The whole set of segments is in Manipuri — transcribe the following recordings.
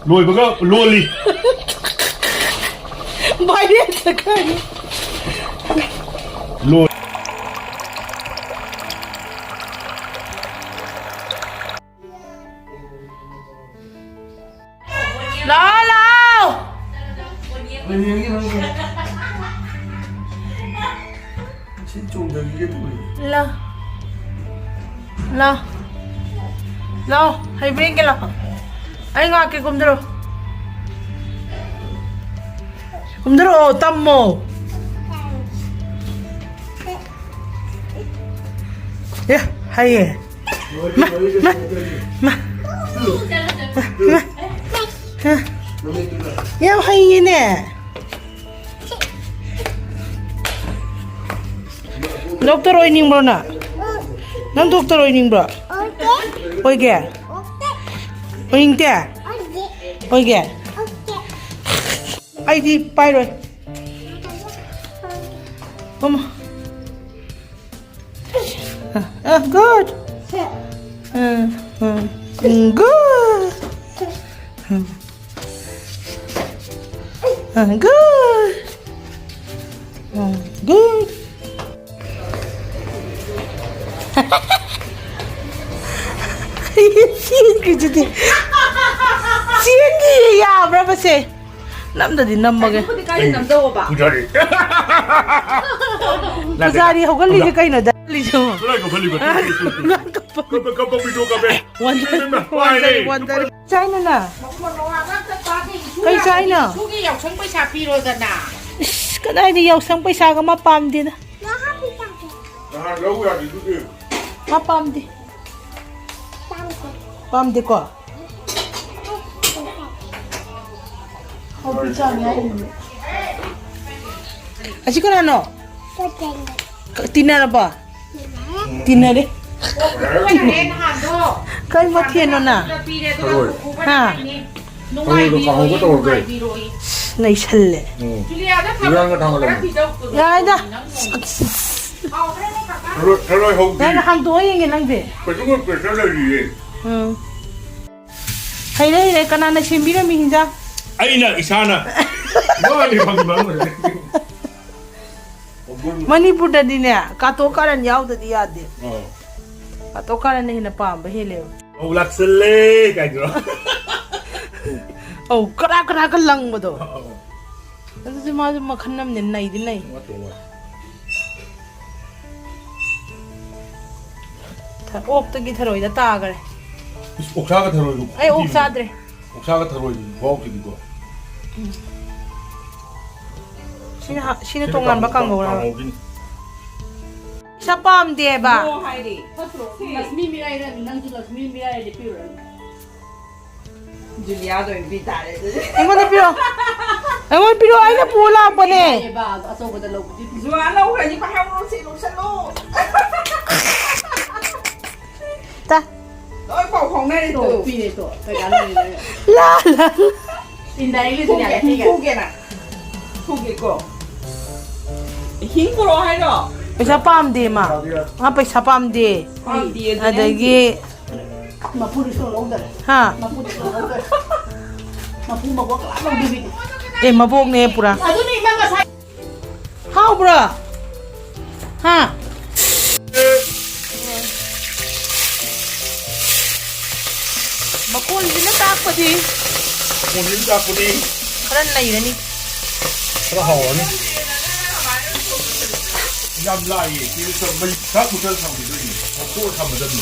Lùi bữa cơ, lùi đi. Bay đi thật cái. Lùi. Lo lo. Lo. Lo. Lo, hay bring cái lo. Anh ngồi cái cùm 들어. cùm 들어 tâm mồ. Yeah, hay à. Ma. Yeah, hay nè. Doktor oining bro na. Nam doktor oining bro. Oi kìa. Oining kìa. Oi kìa. Ai đi bay rồi. Come on. Good. Good. Good. Good. Gitu deh. Sini ya berapa sih? năm tadi 5 bao. Pujari. Pujari không có ly cái cây nào đấy. Ly chưa? Lại có phần ly Cấp video cà phê. One day. Trái nữa nè. Cây trái nè. Cái này thì dầu xong पैसा có mà pam đi nè. Mà pam đi. Pam đi quoi? Asyik kan ano? Tina na ba? Tina deh. Kau mau tiada na? Ha? Thôi được phòng có tổ rồi. Này sale. Đang cái thằng này. Ya dah. Rồi không. Đang hàng tuổi yang nang deh. Phải đúng phải sao lại gì? Hay đấy, cái này xem biết mình hình ra. Aina isana. Wah ni pagi banget. Manipur tadi ni, katokaran jauh tadi ada. Katokaran ni nak paham, bahile. Oh laksele kayak gitu. Oh, kera kelang betul. Itu cuma makan nam ni naik di naik. Op tu kita Tharoi dah tak agak. Oksaga Tharoi. Oksa deh. Oksaga Tharoi, bau gitu gua. Sini tongan bakang gua. Siapa am dia ba? Oh, Heidi. Lasmi mirai dan nang tu lasmi mirai de pure. Juliado invitare. Enggak piro. Enggak piro ay na pula pa ni. Ba, aso ko da logo. Zuala ko ni pa hawo si lo sa lo. Ta. Ôi bầu phòng này tổ phi này tổ phải gắn này này La. in đây cái gì này thu kia nè thu kia cổ hiến của lo hay đó Pesa pam dia ma. Pesa pam dia. Ada lagi. Mampu disuruh longgar. Ha. Mampu disuruh longgar. Mampu mabok lama di. Mabok ni pura. Aduh ni mangga saya. How bro? Ha. Makul din tak pa di. Mungkin tak putih. Karan na yun ni. Terhaun. Yam lai, ini semai tak betul sama ini. Aku sama jadi.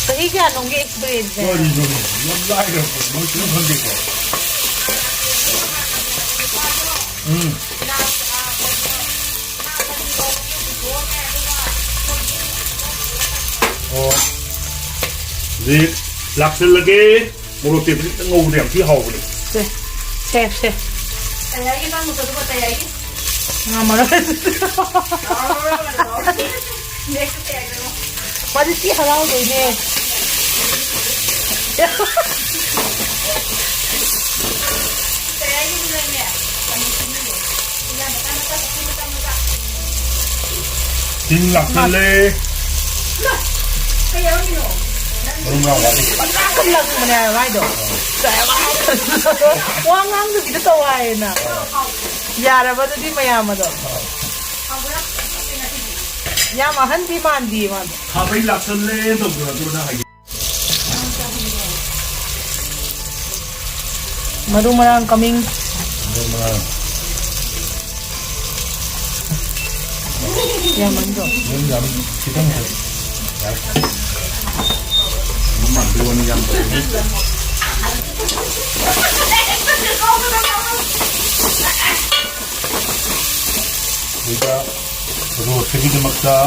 Tapi kan nongge experience. Oh ini, yam lai dah, mungkin hendak kau. Oh, jadi laksa lagi, mulut tiap ngau tiapที่ hau ni. Chef. Tayar kita musuh tu tayar ini. Ngamara. Next tayar. Pwede si halaw din eh. Tayar ini bulan ni. Tin laksa le. Tayar ini. Belum rawat ni. Kelang mana mai do. Saya mai. Wang ngang tu kita tahu ai na. Ya apa tu di maya ma do. Ya mahan di mandi ma. Khabai laksan le tu na hai. Maru marang coming. Ya mando. Jam kita ni. Mak dua ni jam ni. Kita terus pergi ke maksa.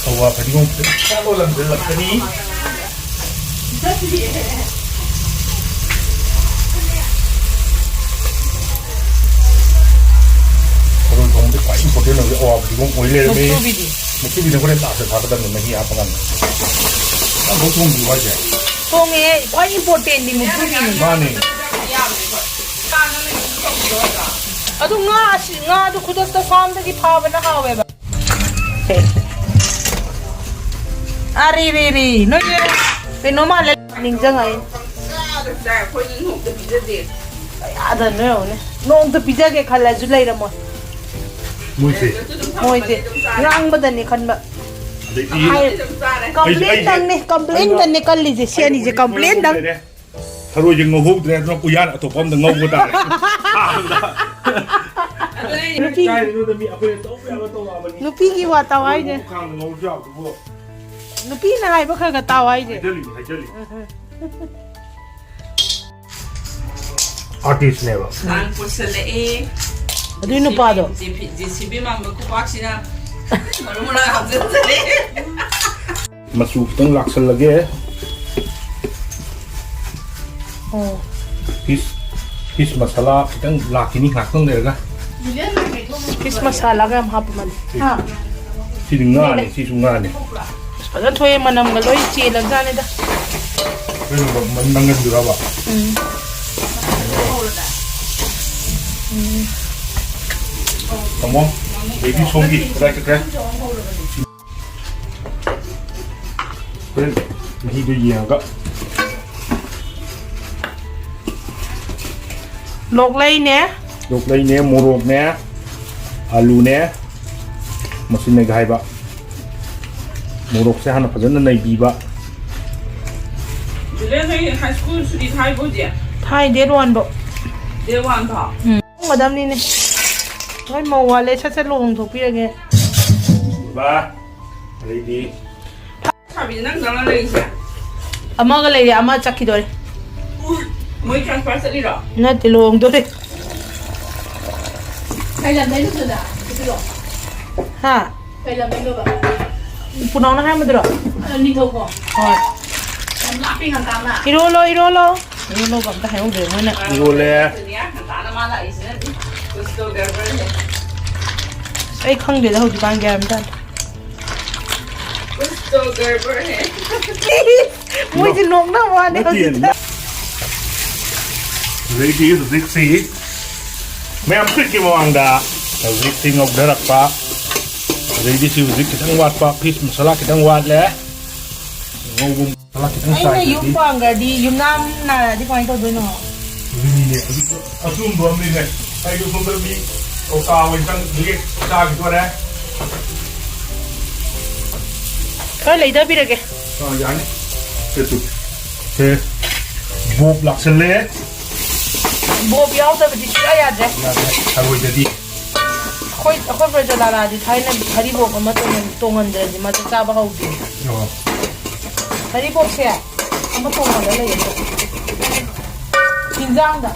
Awak pergi ngomong. Kalau lambat ni. Kalau kamu tu kau import dia lagi awak pergi ngomong boleh ni. Mungkin dia boleh tak sesuatu dan mungkin apa kan. Aku tunggu dulu aja. Thong quite important ni mutu ni. Mana? Adu nga tu kuda ta farm ta ki phawa na hawe ba. Ari ri no ye pe no ma le ning jang ai. Ada no ne. Nong ta pizza ke khala ju lai ra mo. Moi se. Rang ba dan ni khan ba. Complain dan ni kal li je sia ni je complain dan. Tharoi jeng ngau dre no puyan atau pom de ngau ko ta. Nupi ki wa tawai je. Nupi na ai ba kha ka tawai je. Artist never. Ang pusale e. Adu nu pa do. JCB mamba ko paksina. Marumuna habzale. Masuk tang laksan lagi. Oh. Fish masala kita laki ni ngak tang lega. Fish masala ka hap man. Ha. Si dengar ni, si sungai ni. Pada thoye manam galoi che lag jane da. Pero menangan juga ba. Kamu baby songi, right ke? Pero ni tu yang agak Lok lai ne. lok lai ne, morok ne, alu ne, mesin ne gai ba. Morok se hana phajana nai bi ba. Jule ngai high school suri thai bo je. Thai de ron bo. De wan tha. Ngadam ni ne. Noi mo wale cha cha long thok pi ge. Ba. Ready. Thabi nang dang la lei se. Ama ga lai ama chakki dore. Moi transfer sali ra. Na ti long dore. Phải làm mấy lúc rồi đã? Cái đó. Ha. Phải làm mấy lúc ạ? Punong na ha mo dro. Đi thâu cổ. Hoi. Làm lạ pin hàng tám là. Irolo bam ta hayo de mo na. Boleh. Ya, ta na mala is ne. Gusto garber ne. Ai khang de la ho di bang gam ta. Gusto garber ne. Moi ji nong na wa ne. Ready is Zixi. Mẹ em thích cái món đó. Zixi ngọc đã đặt pa. Ready siêu Zixi thằng wat pa. Fish masala cái thằng wat lẽ. Ngô bung masala cái thằng Ai sai. na yung pang ga di yung nam na di point to do no. Ini ni. Asum dua ni ni. Saya tu sumber ni. Kau tahu yang ni dah gitu ada. Ka lai da bi re ge. Yang ni. Itu. Ke. Bob laksan le. Bo biao ta bi chi ya je. Tharoi jadi. Khoi ba ja la la di thai na thari bo ma to ngan de di ma cha ba ho di. Thari bo se. Ma to ngan le ye. Kinjang da.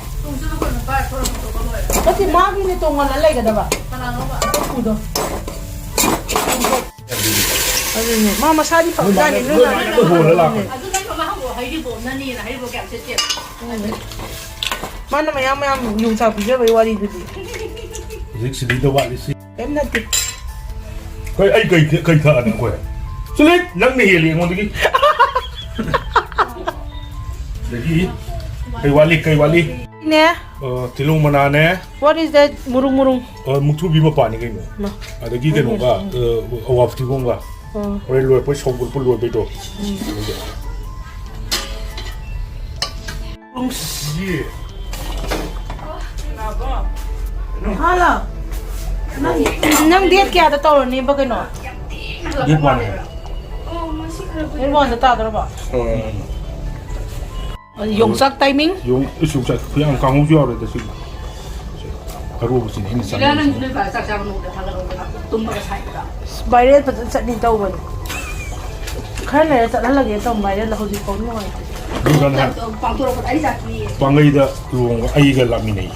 Tapi ma gi ni to ngan le ga da ba. Ku do. Aduh ni, mama sari pa ga ni lu na. À, tôi thấy mà không có thấy đi bộ nên là thấy đi bộ kẹo chết chết. Mana mayam yung sa pizza ba wali du di. Zixi đi đâu vậy đi. Em na ti. Cái ấy cây thợ này quẻ. Chứ lên lăng này liền ngon đi. Để gì? Cây wali. Ne. Tilung mana ne? What is that murung? Muktu bi pa ni kai mo. No. Ada gi ke no ga awaf ti gong ga. Ore loi pa shong bul loi be to. Hala. Nang diet kaya ta tawr ni ba kano? Diet one. Diet one ta ta ba? Yongsak timing? Yung isugsak kaya ang kangu jo ra da sig. Aru bu sin hin san. Kailangan nyo ba sa sabi nung tumba ka sa ita. Viral pa sa din tawban. Kaya sa lalagay ito viral la hojik ko mo. Du kan ha. Pangturo ko ay sa ki. Pangai da ruang ai ga laminai.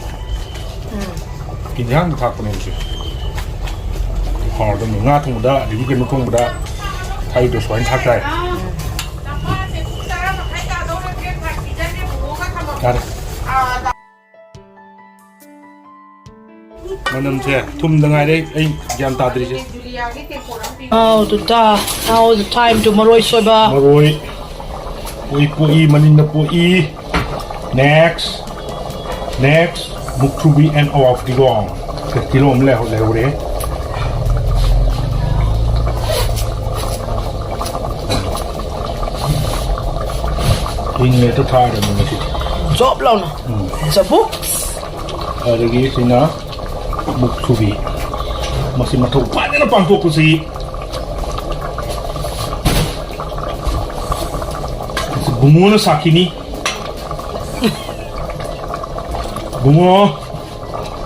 Kinjang ta ko ne ji. Ha da nga thong da di ke no thong da. Thai do swan thak dai. Ada. Manam che thum da ngai dai ai jam ta dri che. Oh, to ta. Now the time to maroi soiba. Maroi. Pui manin da pui. Next. Mukrubi and off the gong. Ke kilom le re. King le to tha da ni si. Job law na. Sabu. Lagi sina Mukrubi. Masih matau pa na pangko ko si. Bungo na sakini. Bungo.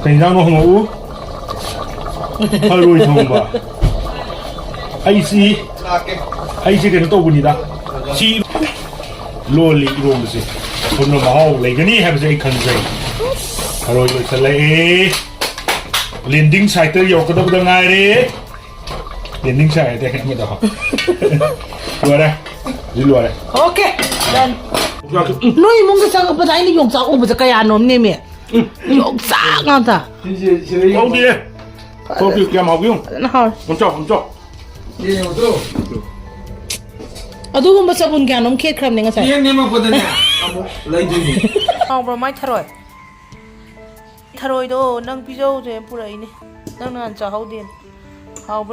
Kailangan mo humu. Haroy thongba. Eisu kena to bunida. Si loli rom se. Kono mahau legani have se khanjai. Haroy lo salai. Landing site yo ko da ngai re. Landing site de me da. Luar Luar. Okay. Done. Noi mong ka sa pa ni yong sa ubo sa kaya nom ni me. Yong sa nga ta. Không đi. Không đi kèm học không? Na ha. Không cho. Đi đâu đâu? Adu gum sa bun kya nom khet kram ni nga sa. Đi mà có tên à? Lấy đi. Ang bro mai tharoi. Tharoi do nang pijo je purai ni. Nang nan cha hau din. Hau